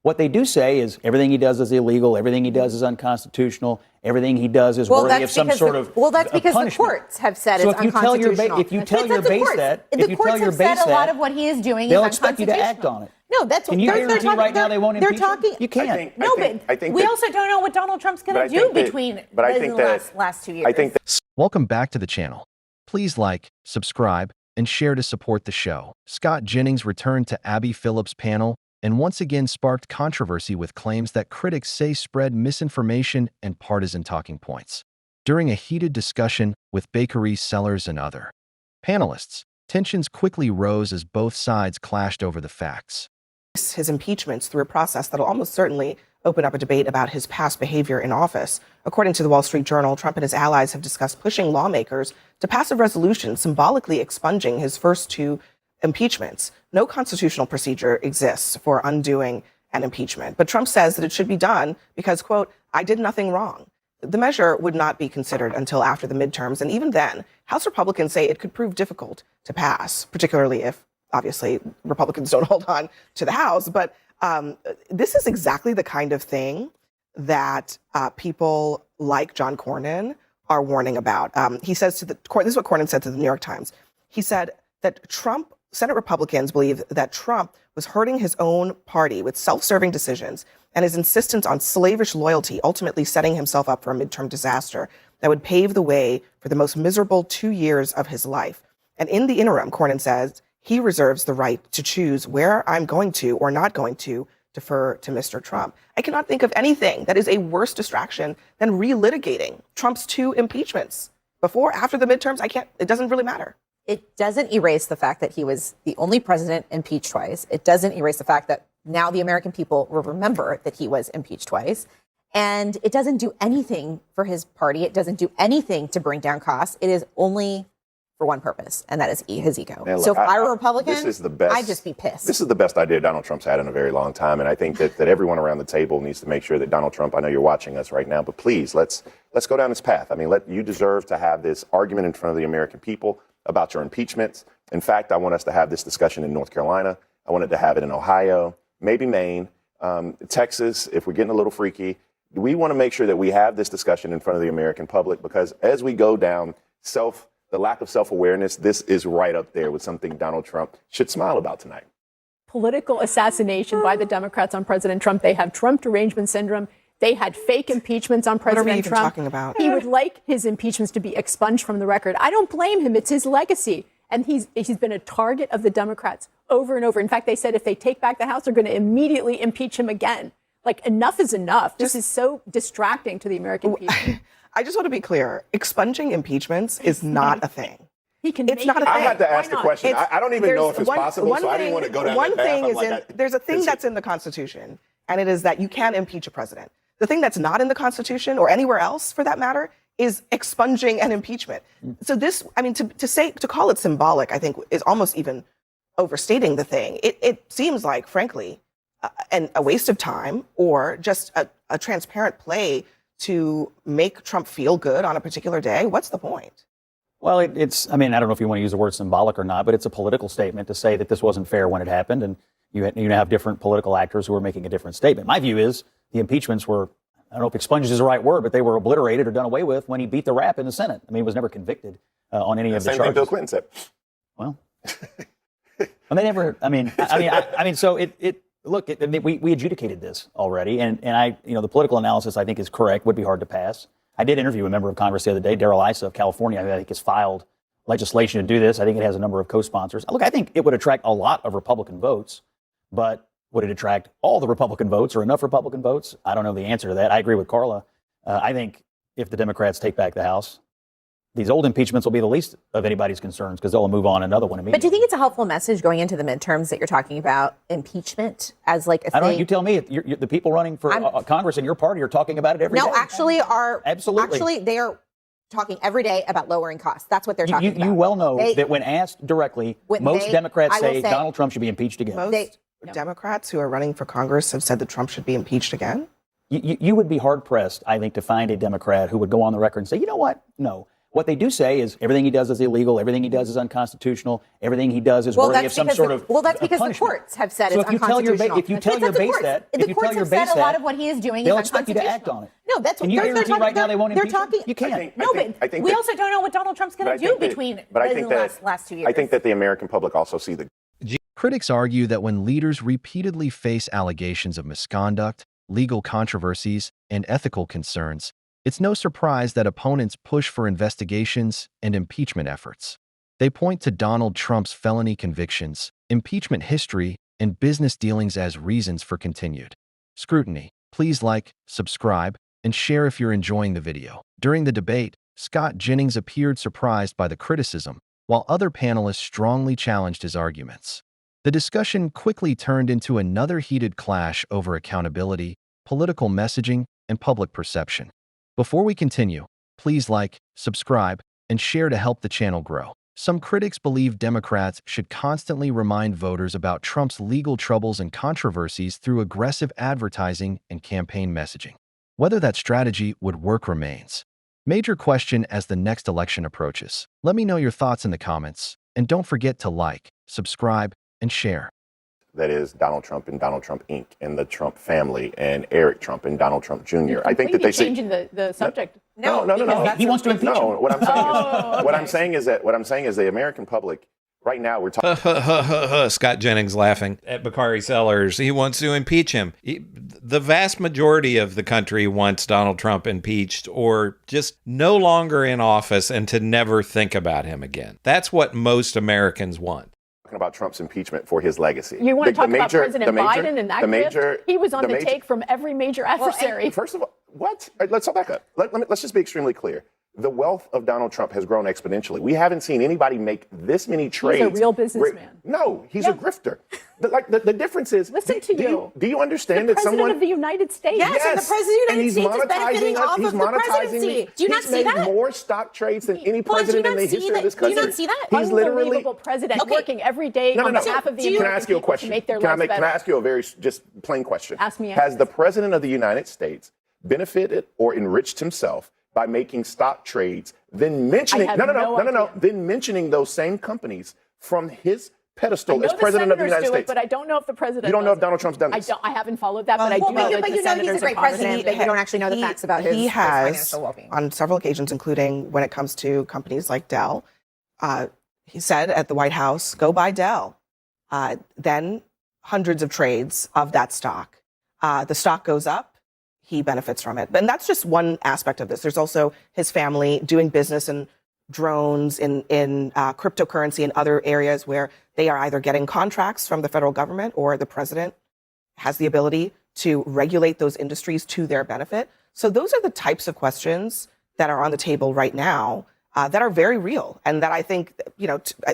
What they do say is everything he does is illegal, everything he does is unconstitutional, everything he does is worthy of some sort of Well, that's because punishment. the courts have said So it's unconstitutional. If you tell your base that, if you tell your base said a lot that, of what he is doing they'll is expect you to act on it. No, that's what Can you guarantee right now they won't impeach him? You can't. We also don't know what Donald Trump's going to do between the last 2 years. Welcome back to the channel. Please like, subscribe, and share to support the show. Scott Jennings returned to Abby Phillip's panel and once again sparked controversy with claims that critics say spread misinformation and partisan talking points. During a heated discussion with Bakari Sellers and other panelists, tensions quickly rose as both sides clashed over the facts. His impeachments through a process that will almost certainly open up a debate about his past behavior in office. According to the Wall Street Journal, Trump and his allies have discussed pushing lawmakers to pass a resolution symbolically expunging his first two impeachments. No constitutional procedure exists for undoing an impeachment, but Trump says that it should be done because, quote, I did nothing wrong. The measure would not be considered until after the midterms, and even then, House Republicans say it could prove difficult to pass, particularly if, obviously, Republicans don't hold on to the House. But this is exactly the kind of thing that people like John Cornyn are warning about. He says to this is what Cornyn said to the New York Times. He said that Senate Republicans believe that Trump was hurting his own party with self-serving decisions and his insistence on slavish loyalty, ultimately setting himself up for a midterm disaster that would pave the way for the most miserable 2 years of his life. And in the interim, Cornyn says, he reserves the right to choose where I'm going to or not going to defer to Mr. Trump. I cannot think of anything that is a worse distraction than relitigating Trump's two impeachments. Before, after the midterms, it doesn't really matter. It doesn't erase the fact that he was the only president impeached twice. It doesn't erase the fact that now the American people will remember that he was impeached twice. And it doesn't do anything for his party. It doesn't do anything to bring down costs. It is only for one purpose, and that is his ego. Man, look, so if I were a Republican, this is the best, I'd just be pissed. This is the best idea Donald Trump's had in a very long time, and I think that everyone around the table needs to make sure that Donald Trump, I know you're watching us right now, but please, let's go down this path. I mean, you deserve to have this argument in front of the American people about your impeachments. In fact, I want us to have this discussion in North Carolina. I wanted to have it in Ohio, maybe Maine, Texas, if we're getting a little freaky. We want to make sure that we have this discussion in front of the American public, because as we go down the lack of self-awareness, this is right up there with something Donald Trump should smile about tonight. Political assassination by the Democrats on President Trump. They have Trump derangement syndrome. They had fake impeachments on President Trump. What are we even talking about? He would like his impeachments to be expunged from the record. I don't blame him. It's his legacy. And he's been a target of the Democrats over and over. In fact, they said if they take back the House, they're going to immediately impeach him again. Like, enough is enough. This is so distracting to the American people. I just want to be clear. Expunging impeachments is not a thing. It's not a thing. I had to ask the question. I don't even know if it's possible, so I didn't want to go down that path. There's a thing that's in the Constitution, and it is that you can impeach a president. The thing that's not in the Constitution, or anywhere else for that matter, is expunging an impeachment. So this, I mean, to call it symbolic, I think is almost even overstating the thing. It seems like, frankly, a waste of time, or just a transparent play to make Trump feel good on a particular day. What's the point? Well, I mean, I don't know if you want to use the word symbolic or not, but it's a political statement to say that this wasn't fair when it happened, and you have different political actors who are making a different statement. My view is the impeachments were, I don't know if expunges is the right word, but they were obliterated or done away with when he beat the rap in the Senate. I mean, he was never convicted on any of the charges. Same thing Bill Clinton said. Well, and they never. Look, we adjudicated this already, and the political analysis I think is correct. Would be hard to pass. I did interview a member of Congress the other day, Darrell Issa of California, who I think has filed legislation to do this. I think it has a number of co-sponsors. Look, I think it would attract a lot of Republican votes, but would it attract all the Republican votes or enough Republican votes? I don't know the answer to that. I agree with Carla. I think if the Democrats take back the House, these old impeachments will be the least of anybody's concerns, because they'll move on another one immediately. But do you think it's a helpful message going into the midterms that you're talking about impeachment as like a thing? I don't know. You tell me. The people running for Congress in your party are talking about it every day. No, actually Absolutely. Actually, they are talking every day about lowering costs. That's what they're talking about. You well know that when asked directly, most Democrats say Donald Trump should be impeached again. Most Democrats who are running for Congress have said that Trump should be impeached again? You would be hard-pressed, I think, to find a Democrat who would go on the record and say, you know what? No. What they do say is everything he does is illegal, everything he does is unconstitutional, everything he does is worthy of some sort of that's because the punishment. courts have said So it's if you tell your unconstitutional. if you tell your base that, if the you courts tell your have said base a lot that, of what he is doing they'll is expect you to act unconstitutional. on it. No, that's what And you guarantee right now they won't they're impeach him? talking. You can't. I think we also don't know what Donald Trump's going to do between the last 2 years. I think that the American public also see the Critics argue that when leaders repeatedly face allegations of misconduct, legal controversies, and ethical concerns, it's no surprise that opponents push for investigations and impeachment efforts. They point to Donald Trump's felony convictions, impeachment history, and business dealings as reasons for continued scrutiny. Please like, subscribe, and share if you're enjoying the video. During the debate, Scott Jennings appeared surprised by the criticism, while other panelists strongly challenged his arguments. The discussion quickly turned into another heated clash over accountability, political messaging, and public perception. Before we continue, please like, subscribe, and share to help the channel grow. Some critics believe Democrats should constantly remind voters about Trump's legal troubles and controversies through aggressive advertising and campaign messaging. Whether that strategy would work remains major question as the next election approaches. Let me know your thoughts in the comments, and don't forget to like, subscribe, and share. that is Donald Trump and Donald Trump Inc. and the Trump family and Eric Trump and Donald Trump Jr. I think that they say changing the subject. no. He wants to impeach him. No, what I'm saying is the American public right now we're talking. Scott Jennings laughing at Bakari Sellers. He wants to impeach him. The vast majority of the country wants Donald Trump impeached or just no longer in office and to never think about him again. That's what most Americans want. About Trump's impeachment for his legacy. You want to talk about President Biden and that grift? He was on the take from every major adversary. First of all, what? Let's back up. Let's just be extremely clear. The wealth of Donald Trump has grown exponentially. We haven't seen anybody make this many trades. He's a real businessman. No, he's a grifter. The difference is. Listen to you. Do you understand the that someone? President of the United States. Yes, and the President of the United States is benefiting off of the presidency. Do you not see that? He's made more stock trades than any president in the history of this country. Do you not see that? He's literally Unbelievable president working every day on behalf of the Can I ask you a question? To make their lives better. Can I ask you a very just plain question? Ask me. Has the President of the United States benefited or enriched himself by making stock trades, then mentioning then mentioning those same companies from his pedestal as President of the United States? But I don't know if the president. You don't know if Donald Trump's done this. I haven't followed that, but I do know that the senators he's a great president, but you don't actually know the facts about his financial well-being. On several occasions, including when it comes to companies like Dell, he said at the White House, "Go buy Dell." Then hundreds of trades of that stock. The stock goes up. He benefits from it. And that's just one aspect of this. There's also his family doing business in drones, in cryptocurrency, and other areas where they are either getting contracts from the federal government or the president has the ability to regulate those industries to their benefit. So those are the types of questions that are on the table right now that are very real, and that I think,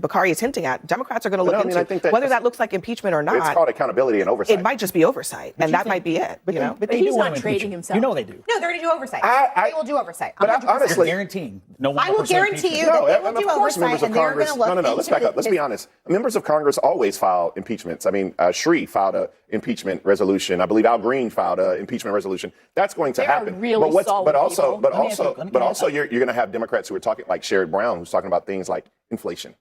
Bakari is hinting at. Democrats are going to look into whether that looks like impeachment or not. It's called accountability and oversight. It might just be oversight, and that might be it. But he's not trading himself. You know they do. No, they're going to do oversight. They will do oversight. But honestly, You're guaranteeing no 1% I will guarantee you that they will do oversight, and they're going to look No, let's back up. Let's be honest. Members of Congress always file impeachments. I mean, Shree filed an impeachment resolution. I believe Al Green filed an impeachment resolution. That's going to happen. But also, you're going to have Democrats who are talking like Sherrod Brown, who's talking about things like inflation.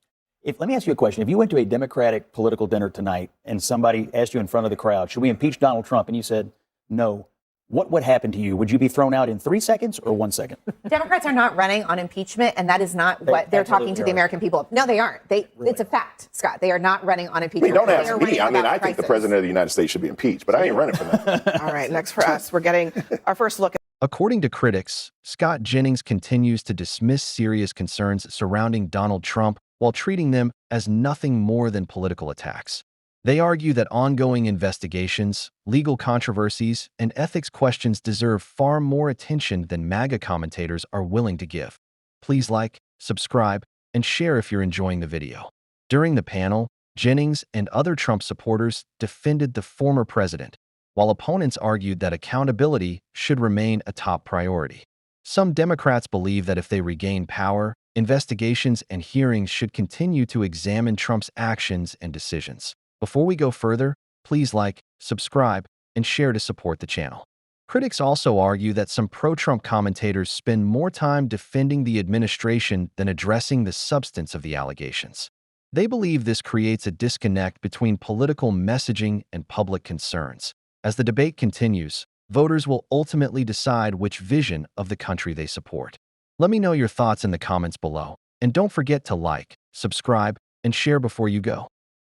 Let me ask you a question. If you went to a Democratic political dinner tonight and somebody asked you in front of the crowd, should we impeach Donald Trump? And you said no, what would happen to you? Would you be thrown out in 3 seconds or 1 second? Democrats are not running on impeachment, and that is not what they're talking to the American people. No, they aren't. It's a fact, Scott. They are not running on impeachment. Don't ask me. I mean, I think the President of the United States should be impeached, but I ain't running for that. All right, next for us, we're getting our first look at. According to critics, Scott Jennings continues to dismiss serious concerns surrounding Donald Trump while treating them as nothing more than political attacks. They argue that ongoing investigations, legal controversies, and ethics questions deserve far more attention than MAGA commentators are willing to give. Please like, subscribe, and share if you're enjoying the video. During the panel, Jennings and other Trump supporters defended the former president, while opponents argued that accountability should remain a top priority. Some Democrats believe that if they regain power, investigations and hearings should continue to examine Trump's actions and decisions. Before we go further, please like, subscribe, and share to support the channel. Critics also argue that some pro-Trump commentators spend more time defending the administration than addressing the substance of the allegations. They believe this creates a disconnect between political messaging and public concerns. As the debate continues, voters will ultimately decide which vision of the country they support. Let me know your thoughts in the comments below, and don't forget to like, subscribe, and share before you go.